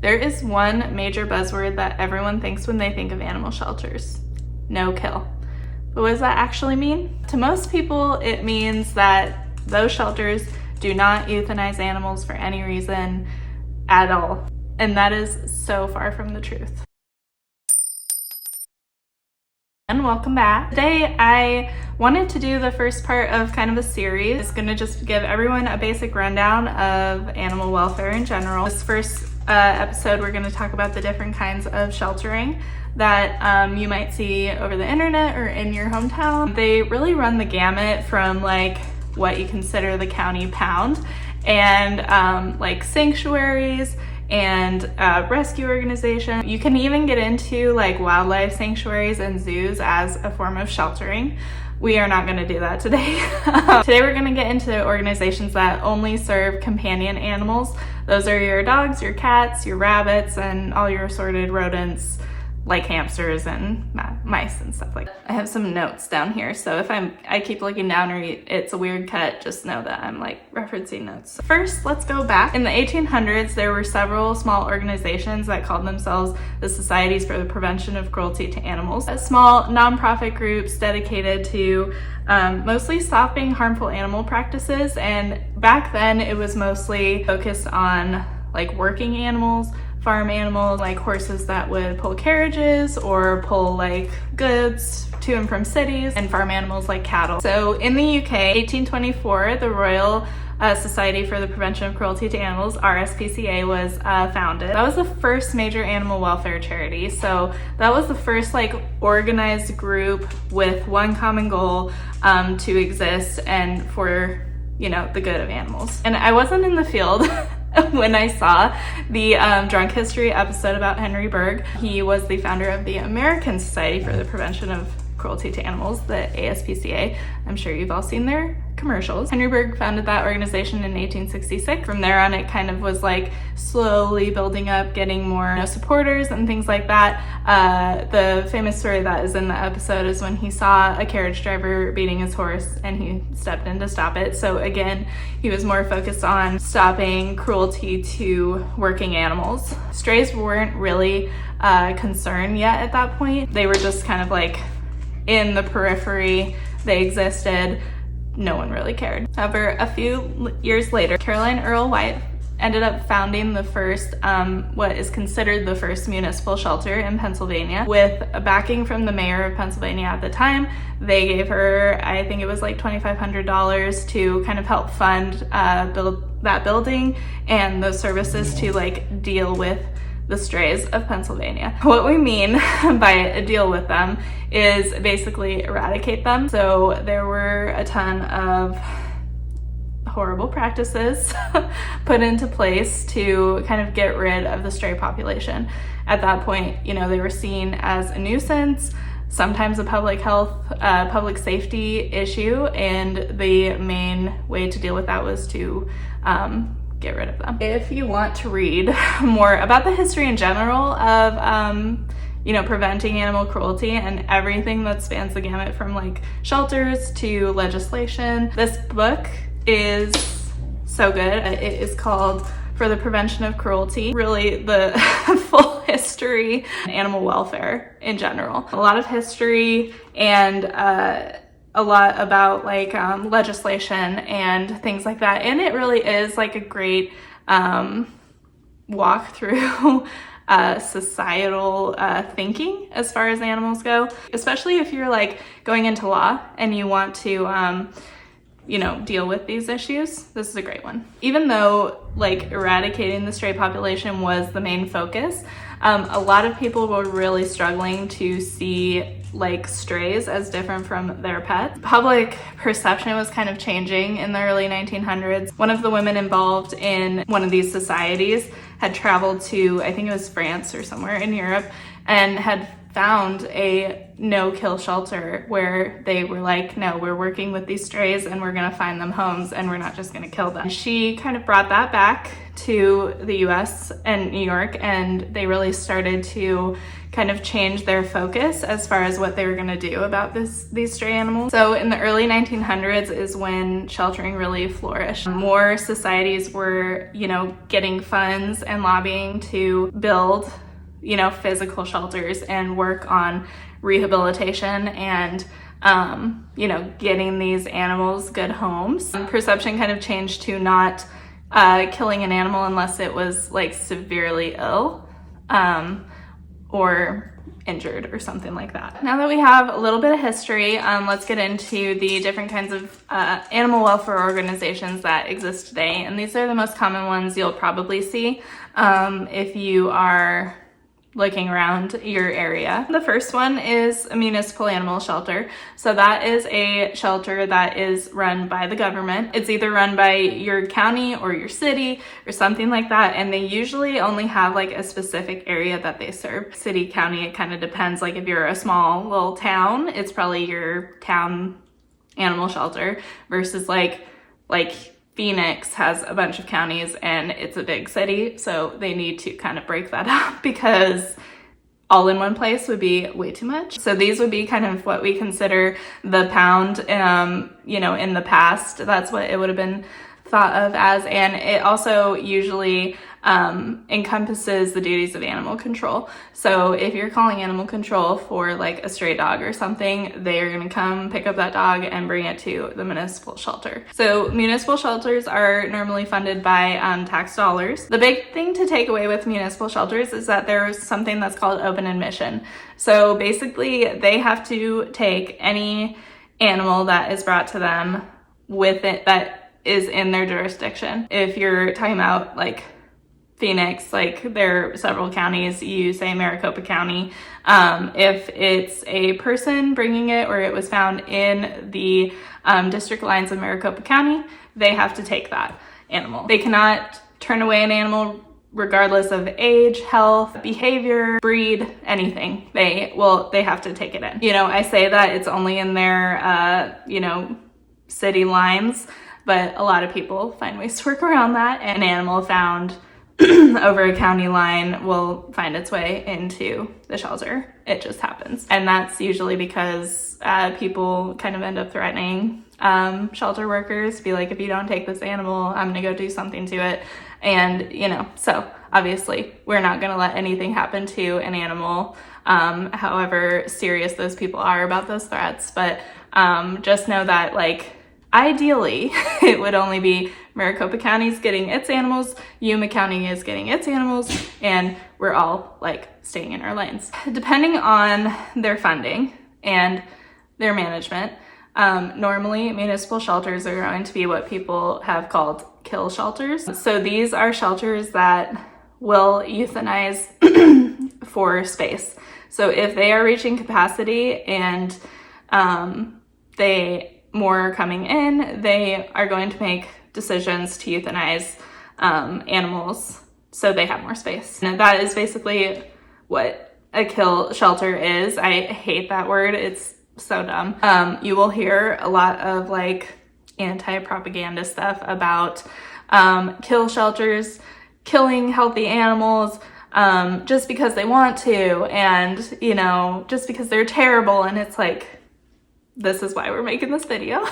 There is one major buzzword that everyone thinks when they think of animal shelters: no kill. But what does that actually mean? To most people, it means that those shelters do not euthanize animals for any reason at all. And that is so far from the truth. And welcome back. Today I wanted to do the first part of kind of a series. It's going to just give everyone a basic rundown of animal welfare in general. This first episode, we're going to talk about the different kinds of sheltering that you might see over the internet or in your hometown. They really run the gamut from like what you consider the county pound and like sanctuaries and rescue organization. You can even get into like wildlife sanctuaries and zoos as a form of sheltering. We are not going to do that today. Today we're going to get into organizations that only serve companion animals. Those are your dogs, your cats, your rabbits, and all your assorted rodents like hamsters and mice and stuff like that. I have some notes down here, so if I keep looking down or it's a weird cut, just know that I'm like referencing notes. First, let's go back. In the 1800s, there were several small organizations that called themselves the Societies for the Prevention of Cruelty to Animals. Small nonprofit groups dedicated to mostly stopping harmful animal practices, and back then it was mostly focused on like working animals, farm animals like horses that would pull carriages or pull like goods to and from cities, and farm animals like cattle. So in the UK, 1824, the Royal Society for the Prevention of Cruelty to Animals, RSPCA, was founded. That was the first major animal welfare charity. So that was the first like organized group with one common goal to exist and for, you know, the good of animals. And I wasn't in the field when I saw the Drunk History episode about Henry Bergh. He was the founder of the American Society for the Prevention of Cruelty to Animals, the ASPCA. I'm sure you've all seen their commercials. Henry Bergh founded that organization in 1866. From there on, it kind of was like slowly building up, getting more supporters and things like that. The famous story that is in the episode is when he saw a carriage driver beating his horse and he stepped in to stop it. So again, he was more focused on stopping cruelty to working animals. Strays weren't really a concern yet at that point. They were just kind of like in the periphery. They existed. No one really cared. However, a few years later, Caroline Earle White ended up founding the first, what is considered the first municipal shelter in Pennsylvania. With a backing from the mayor of Pennsylvania at the time, they gave her, I think it was like $2,500 to kind of help fund build that building and those services to like deal with the strays of Pennsylvania. What we mean by deal with them is basically eradicate them. So there were a ton of horrible practices put into place to kind of get rid of the stray population. At that point, you know, they were seen as a nuisance, sometimes a public health, public safety issue, and the main way to deal with that was to get rid of them. If you want to read more about the history in general of you know, preventing animal cruelty and everything that spans the gamut from like shelters to legislation, this book is so good. It is called For the Prevention of Cruelty. Really the full history of animal welfare in general. A lot of history and a lot about like legislation and things like that. And it really is like a great walk through societal thinking as far as animals go, especially if you're like going into law and you want to you know, deal with these issues. This is a great one. Even though like eradicating the stray population was the main focus, a lot of people were really struggling to see like strays as different from their pets. Public perception was kind of changing in the early 1900s. One of the women involved in one of these societies had traveled to, I think it was France or somewhere in Europe, and had found a no-kill shelter where they were like, no, we're working with these strays and we're gonna find them homes and we're not just gonna kill them. She kind of brought that back to the US and New York, and they really started to kind of change their focus as far as what they were going to do about these stray animals. So in the early 1900s is when sheltering really flourished. More societies were, you know, getting funds and lobbying to build, you know, physical shelters and work on rehabilitation and you know, getting these animals good homes. Perception kind of changed to not killing an animal unless it was like severely ill or injured or something like that. Now that we have a little bit of history, let's get into the different kinds of animal welfare organizations that exist today. And these are the most common ones you'll probably see if you are looking around your area. The first one is a municipal animal shelter. So that is a shelter that is run by the government. It's either run by your county or your city or something like that. And they usually only have like a specific area that they serve. City, county, it kind of depends. Like if you're a small little town, it's probably your town animal shelter versus like Phoenix has a bunch of counties and it's a big city, so they need to kind of break that up because all in one place would be way too much. So these would be kind of what we consider the pound, you know, in the past. That's what it would have been thought of as, and it also usually encompasses the duties of animal control. So if you're calling animal control for like a stray dog or something, they are going to come pick up that dog and bring it to the municipal shelter. So municipal shelters are normally funded by tax dollars. The big thing to take away with municipal shelters is that there's something that's called open admission. So basically they have to take any animal that is brought to them with it that is in their jurisdiction. If you're talking about like Phoenix, like there are several counties, you say Maricopa County. If it's a person bringing it or it was found in the district lines of Maricopa County, they have to take that animal. They cannot turn away an animal regardless of age, health, behavior, breed, anything. They have to take it in. You know, I say that it's only in their, you know, city lines, but a lot of people find ways to work around that. An animal found over a county line will find its way into the shelter. It just happens. And that's usually because people kind of end up threatening shelter workers, be like, if you don't take this animal, I'm gonna go do something to it. And, you know, so obviously we're not gonna let anything happen to an animal, however serious those people are about those threats. But just know that, like, ideally, it would only be Maricopa County's getting its animals, Yuma County is getting its animals, and we're all like staying in our lanes. Depending on their funding and their management, normally municipal shelters are going to be what people have called kill shelters. So these are shelters that will euthanize for space. So if they are reaching capacity and more are coming in, they are going to make decisions to euthanize animals so they have more space. And that is basically what a kill shelter is. I hate that word. It's so dumb. You will hear a lot of like anti-propaganda stuff about kill shelters killing healthy animals just because they want to, and, you know, just because they're terrible. And it's like, this is why we're making this video.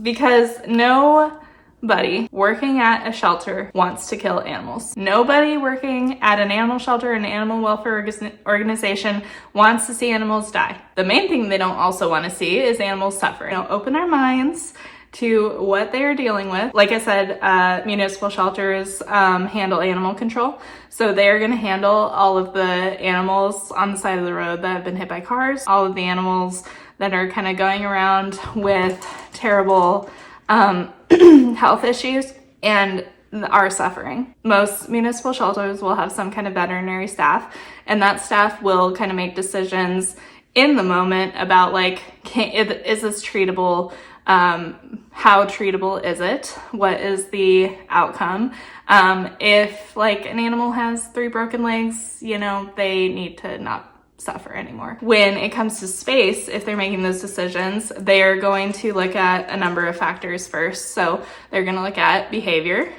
Because nobody working at a shelter wants to kill animals. Nobody working at an animal shelter, an animal welfare organization, wants to see animals die. The main thing they don't also want to see is animals suffer. You know, open our minds to what they are dealing with. Like I said, municipal shelters handle animal control. So they're going to handle all of the animals on the side of the road that have been hit by cars, all of the animals that are kind of going around with terrible health issues and are suffering. Most municipal shelters will have some kind of veterinary staff, and that staff will kind of make decisions in the moment about like, is this treatable? How treatable is it? What is the outcome? If like an animal has 3 broken legs, you know, they need to not suffer anymore. When it comes to space, if they're making those decisions, they are going to look at a number of factors first. So they're going to look at behavior,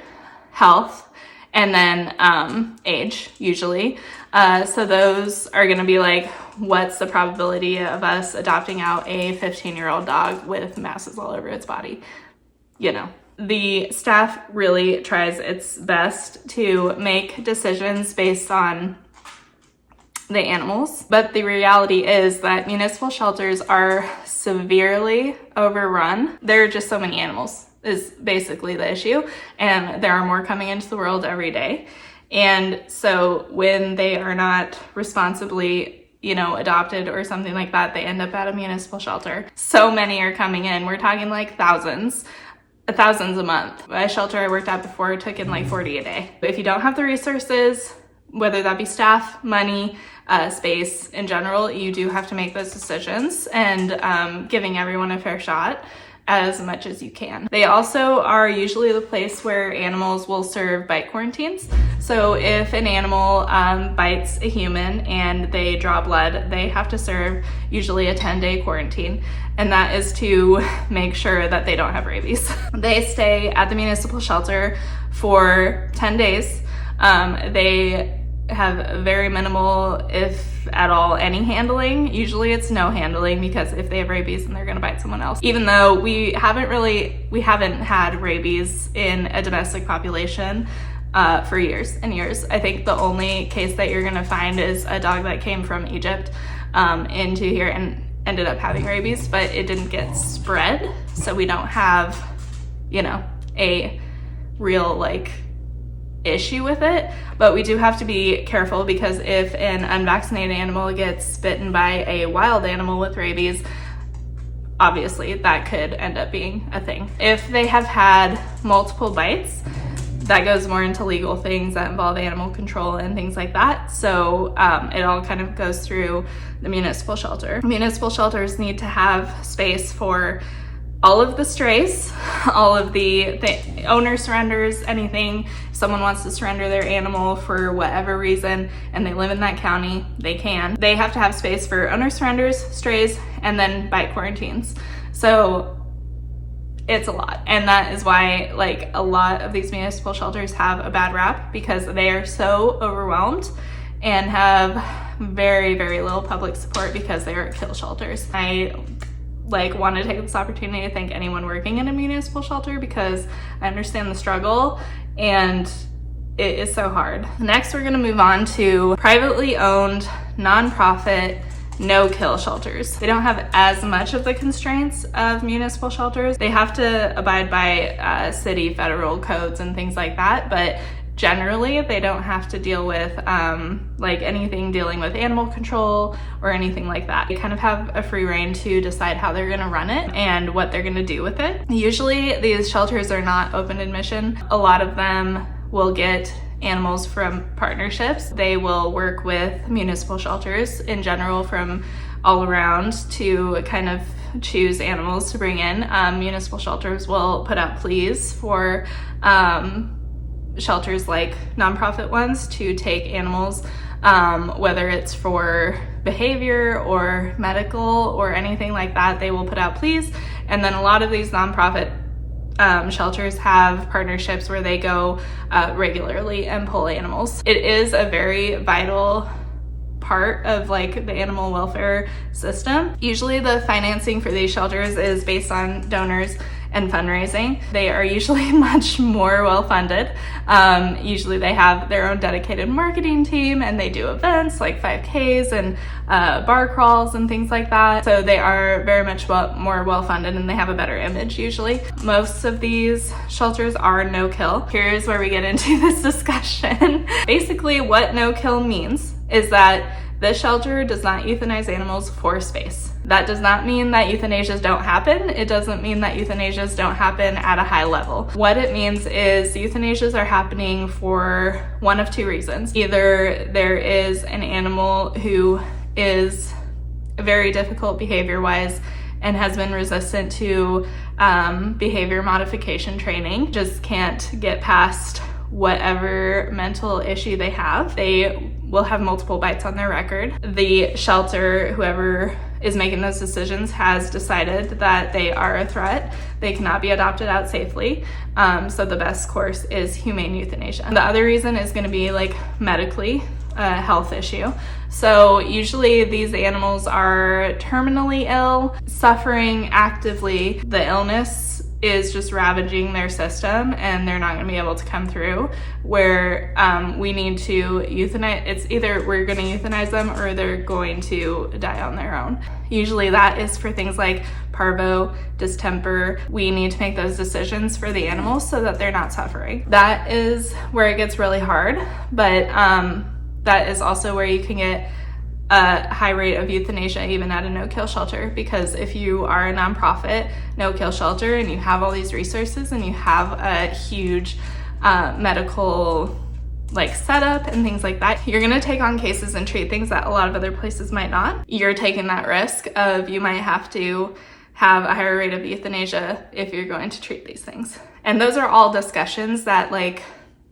health, and then age usually. So those are going to be like, what's the probability of us adopting out a 15-year-old dog with masses all over its body? You know, the staff really tries its best to make decisions based on the animals, but the reality is that municipal shelters are severely overrun. There are just so many animals is basically the issue, and there are more coming into the world every day. And so when they are not responsibly, you know, adopted or something like that, they end up at a municipal shelter. So many are coming in. We're talking like thousands a month. A shelter I worked at before took in like 40 a day. But if you don't have the resources, whether that be staff, money, space in general, you do have to make those decisions, and giving everyone a fair shot as much as you can. They also are usually the place where animals will serve bite quarantines. So if an animal bites a human and they draw blood, they have to serve usually a 10-day quarantine. And that is to make sure that they don't have rabies. They stay at the municipal shelter for 10 days. They have very minimal, if at all, any handling. Usually it's no handling, because if they have rabies, then they're gonna bite someone else. Even though we haven't had rabies in a domestic population for years and years. I think the only case that you're gonna find is a dog that came from Egypt into here and ended up having rabies, but it didn't get spread. So we don't have, you know, a real like issue with it, but we do have to be careful, because if an unvaccinated animal gets bitten by a wild animal with rabies, obviously that could end up being a thing. If they have had multiple bites, that goes more into legal things that involve animal control and things like that. So it all kind of goes through the municipal shelter. Municipal shelters need to have space for all of the strays, all of the owner surrenders, anything. If someone wants to surrender their animal for whatever reason and they live in that county, they can. They have to have space for owner surrenders, strays, and then bite quarantines. So it's a lot. And that is why like a lot of these municipal shelters have a bad rap, because they are so overwhelmed and have very, very little public support, because they are kill shelters. I want to take this opportunity to thank anyone working in a municipal shelter, because I understand the struggle and it is so hard. Next, we're going to move on to privately owned, nonprofit, no-kill shelters. They don't have as much of the constraints of municipal shelters. They have to abide by city, federal codes and things like that, but generally they don't have to deal with like anything dealing with animal control or anything like that. They kind of have a free rein to decide how they're going to run it and what they're going to do with it. Usually these shelters are not open admission. A lot of them will get animals from partnerships. They will work with municipal shelters in general from all around to kind of choose animals to bring in. Municipal shelters will put out pleas for shelters like nonprofit ones to take animals, whether it's for behavior or medical or anything like that. They will put out pleas, and then a lot of these nonprofit shelters have partnerships where they go regularly and pull animals. It is a very vital part of like the animal welfare system. Usually the financing for these shelters is based on donors and fundraising. They are usually much more well-funded. Usually they have their own dedicated marketing team, and they do events like 5Ks and bar crawls and things like that. So they are very much more well-funded, and they have a better image usually. Most of these shelters are no-kill. Here's where we get into this discussion. Basically what no-kill means is that this shelter does not euthanize animals for space. That does not mean that euthanasias don't happen. It doesn't mean that euthanasias don't happen at a high level. What it means is euthanasias are happening for one of two reasons. Either there is an animal who is very difficult behavior-wise and has been resistant to behavior modification training, just can't get past whatever mental issue they have. They will have multiple bites on their record. The shelter, whoever is making those decisions has decided that they are a threat. They cannot be adopted out safely. So the best course is humane euthanasia. And the other reason is going to be like medically a health issue. So usually these animals are terminally ill, suffering actively. The illness is just ravaging their system and they're not going to be able to come through, where we need to euthanize. It's either we're going to euthanize them or they're going to die on their own. Usually that is for things like parvo, distemper. We need to make those decisions for the animals so that they're not suffering. That is where it gets really hard, but that is also where you can get a high rate of euthanasia even at a no-kill shelter, because if you are a nonprofit no-kill shelter and you have all these resources and you have a huge medical like setup and things like that, you're going to take on cases and treat things that a lot of other places might not. You're taking that risk of you might have to have a higher rate of euthanasia if you're going to treat these things. And those are all discussions that like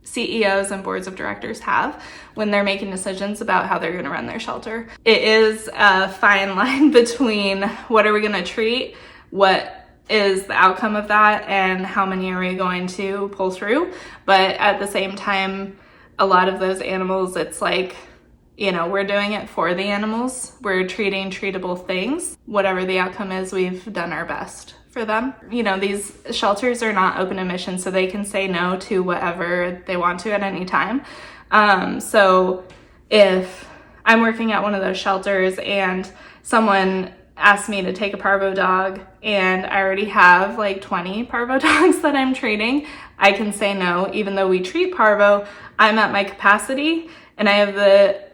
CEOs and boards of directors have when they're making decisions about how they're going to run their shelter. It is a fine line between what are we going to treat, what is the outcome of that, and how many are we going to pull through. But at the same time, a lot of those animals, it's like, you know, we're doing it for the animals. We're treating treatable things. Whatever the outcome is, we've done our best for them. You know, these shelters are not open admission, so they can say no to whatever they want to at any time. So if I'm working at one of those shelters and someone asked me to take a parvo dog and I already have like 20 parvo dogs that I'm treating, I can say no. Even though we treat parvo, I'm at my capacity and I have the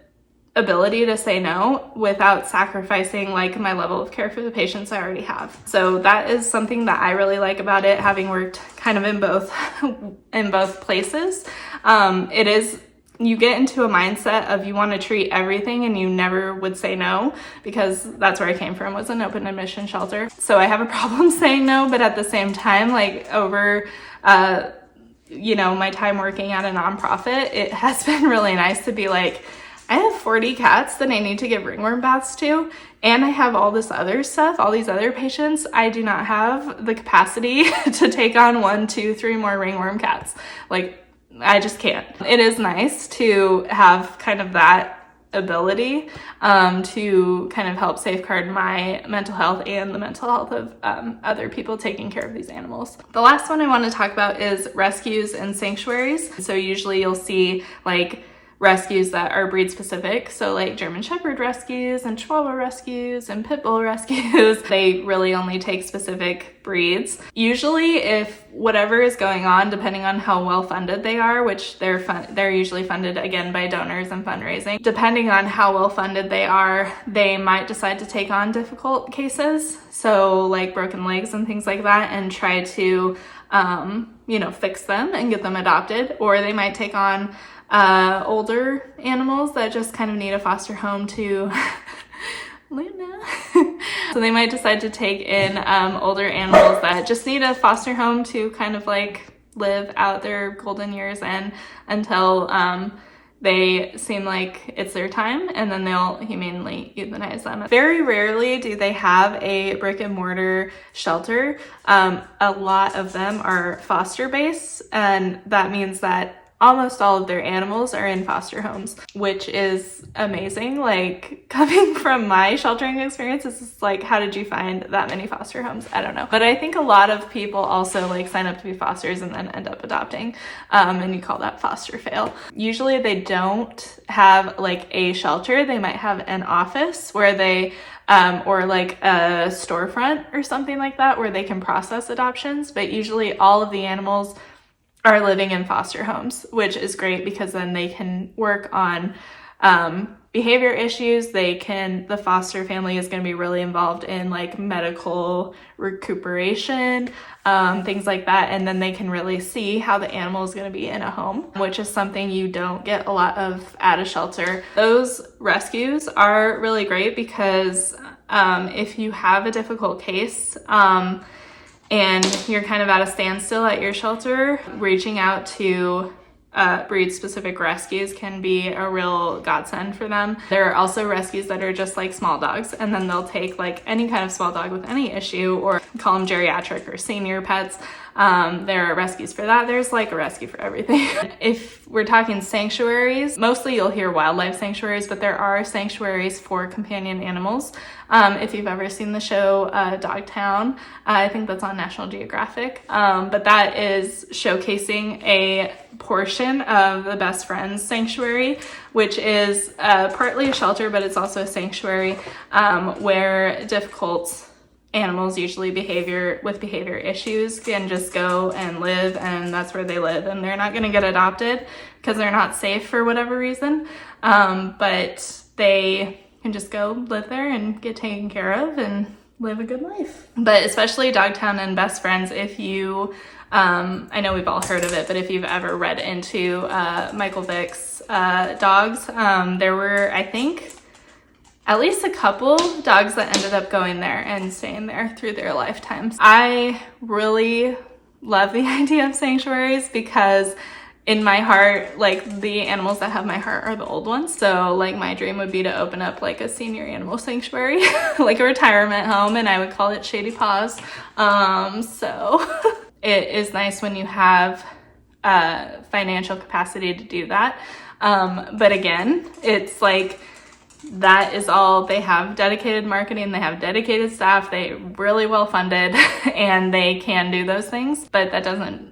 ability to say no without sacrificing like my level of care for the patients I already have. So that is something that I really like about it, having worked kind of in both places. It is, you get into a mindset of you want to treat everything and you never would say no, because that's where I came from, was an open admission shelter. So I have a problem saying no, but at the same time, like over you know, my time working at a nonprofit, it has been really nice to be like, I have 40 cats that I need to give ringworm baths to, and I have all this other stuff, all these other patients. I do not have the capacity to take on 1, 2, 3 more ringworm cats. Like, I just can't. It is nice to have kind of that ability to kind of help safeguard my mental health and the mental health of other people taking care of these animals. The last one I want to talk about is rescues and sanctuaries. So usually you'll see like rescues that are breed specific. So like German Shepherd rescues and Chihuahua rescues and Pit Bull rescues, they really only take specific breeds. Usually if whatever is going on, depending on how well funded they are, which they're usually funded again by donors and fundraising, depending on how well funded they are, they might decide to take on difficult cases. So like broken legs and things like that, and try to, you know, fix them and get them adopted. Or they might take on older animals that just kind of need a foster home to Luna. So they might decide to take in older animals that just need a foster home to kind of like live out their golden years and until they seem like it's their time, and then they'll humanely euthanize them. Very rarely do they have a brick and mortar shelter. A lot of them are foster based, and that means that almost all of their animals are in foster homes, which is amazing. Like, coming from my sheltering experience, it's just like, how did you find that many foster homes? I don't know. But I think a lot of people also like sign up to be fosters and then end up adopting, and you call that foster fail. Usually they don't have like a shelter. They might have an office where they or like a storefront or something like that where they can process adoptions, but usually all of the animals are living in foster homes, which is great because then they can work on behavior issues. The foster family is going to be really involved in like medical recuperation, things like that. And then they can really see how the animal is going to be in a home, which is something you don't get a lot of at a shelter. Those rescues are really great because if you have a difficult case, and you're kind of at a standstill at your shelter, reaching out to breed-specific rescues can be a real godsend for them. There are also rescues that are just like small dogs, and then they'll take like any kind of small dog with any issue, or call them geriatric or senior pets. There are rescues for that. There's like a rescue for everything. If we're talking sanctuaries, mostly you'll hear wildlife sanctuaries, but there are sanctuaries for companion animals. If you've ever seen the show Dogtown, I think that's on National Geographic, but that is showcasing a portion of the Best Friends Sanctuary, which is partly a shelter, but it's also a sanctuary where difficult animals, usually behavior issues, can just go and live, and that's where they live, and they're not going to get adopted because they're not safe for whatever reason, but they can just go live there and get taken care of and live a good life. But especially Dogtown and Best Friends, if you I know we've all heard of it, but if you've ever read into Michael Vick's dogs, there were, I think, at least a couple dogs that ended up going there and staying there through their lifetimes. I really love the idea of sanctuaries because in my heart, like, the animals that have my heart are the old ones. So like my dream would be to open up like a senior animal sanctuary, like a retirement home, and I would call it Shady Paws. So it is nice when you have financial capacity to do that. But again, it's like, that is all. They have dedicated marketing, they have dedicated staff, they really well funded, and they can do those things. But that doesn't,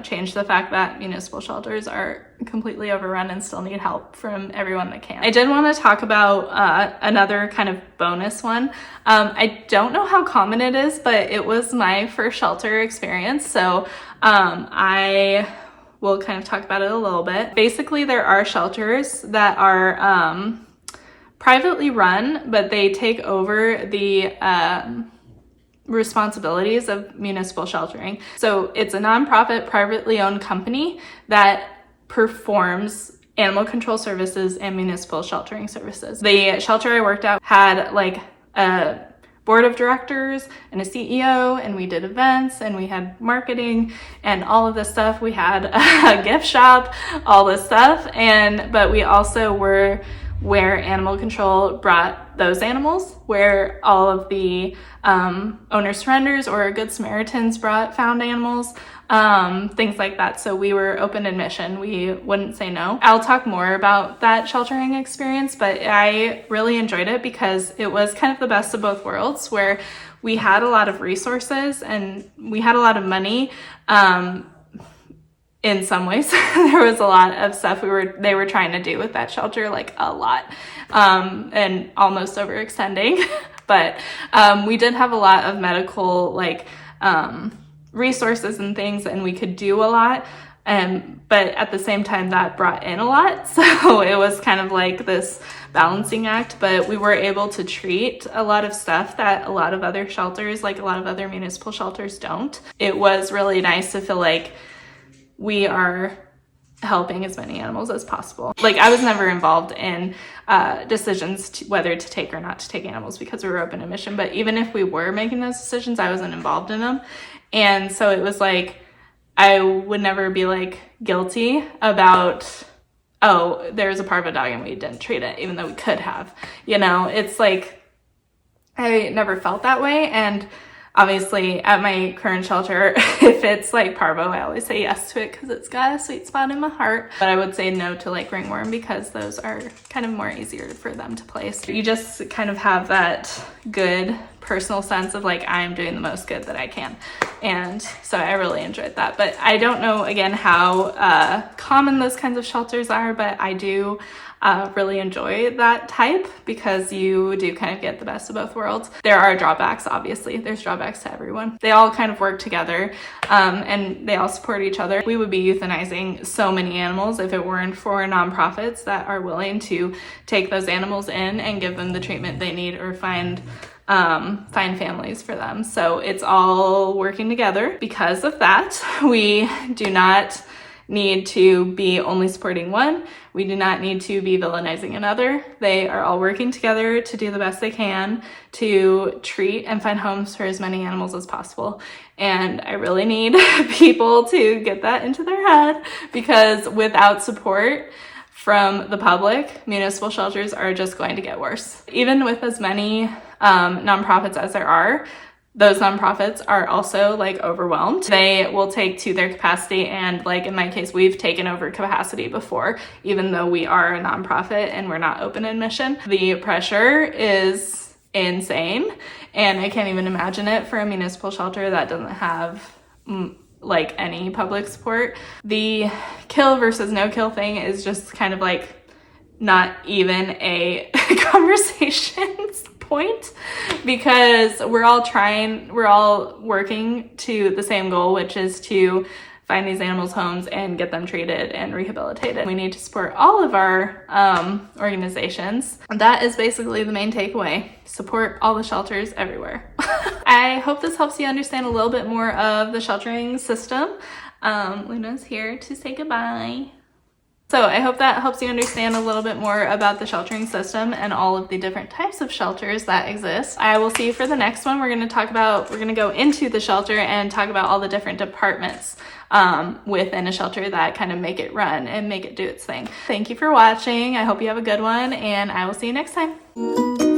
change the fact that municipal shelters are completely overrun and still need help from everyone that can. I did want to talk about another kind of bonus one. I don't know how common it is, but it was my first shelter experience. So I will kind of talk about it a little bit. Basically, there are shelters that are privately run, but they take over the responsibilities of municipal sheltering. So it's a nonprofit, privately owned company that performs animal control services and municipal sheltering services. The shelter I worked at had like a board of directors and a CEO, and we did events and we had marketing and all of this stuff. We had a gift shop, all this stuff, but we also were where animal control brought those animals, where all of the owner surrenders or Good Samaritans brought found animals, things like that. So we were open admission. We wouldn't say no. I'll talk more about that sheltering experience, but I really enjoyed it because it was kind of the best of both worlds, where we had a lot of resources and we had a lot of money. In some ways, there was a lot of stuff they were trying to do with that shelter, like a lot, and almost overextending. But we did have a lot of medical resources and things, and we could do a lot. But at the same time, that brought in a lot. So it was kind of like this balancing act, but we were able to treat a lot of stuff that a lot of other shelters, like a lot of other municipal shelters, don't. It was really nice to feel like we are helping as many animals as possible. Like, I was never involved in decisions whether to take or not to take animals because we were open admission, but even if we were making those decisions, I wasn't involved in them. And so it was like, I would never be like guilty about, oh, there's a Parvo dog and we didn't treat it, even though we could have. It's like, I never felt that way. And obviously, at my current shelter, if it's like Parvo, I always say yes to it because it's got a sweet spot in my heart. But I would say no to like ringworm because those are kind of more easier for them to place. You just kind of have that good personal sense of like, I'm doing the most good that I can. And so I really enjoyed that. But I don't know, again, how common those kinds of shelters are, but I do really enjoy that type because you do kind of get the best of both worlds. There are drawbacks, obviously. There's drawbacks to everyone. They all kind of work together and they all support each other. We would be euthanizing so many animals if it weren't for nonprofits that are willing to take those animals in and give them the treatment they need or find families for them. So it's all working together. Because of that, we do not need to be only supporting one. We do not need to be villainizing another. They are all working together to do the best they can to treat and find homes for as many animals as possible. And I really need people to get that into their head, because without support from the public, municipal shelters are just going to get worse. Even with as many nonprofits as there are, those nonprofits are also like overwhelmed. They will take to their capacity, and like in my case, we've taken over capacity before, even though we are a nonprofit and we're not open admission. The pressure is insane, and I can't even imagine it for a municipal shelter that doesn't have like any public support. The kill versus no kill thing is just kind of like not even a conversation point, because we're all working to the same goal, which is to find these animals homes and get them treated and rehabilitated. We need to support all of our organizations. That is basically the main takeaway. Support all the shelters everywhere. I hope this helps you understand a little bit more of the sheltering system. Luna's here to say goodbye. So I hope that helps you understand a little bit more about the sheltering system and all of the different types of shelters that exist. I will see you for the next one. We're going to go into the shelter and talk about all the different departments within a shelter that kind of make it run and make it do its thing. Thank you for watching. I hope you have a good one, and I will see you next time.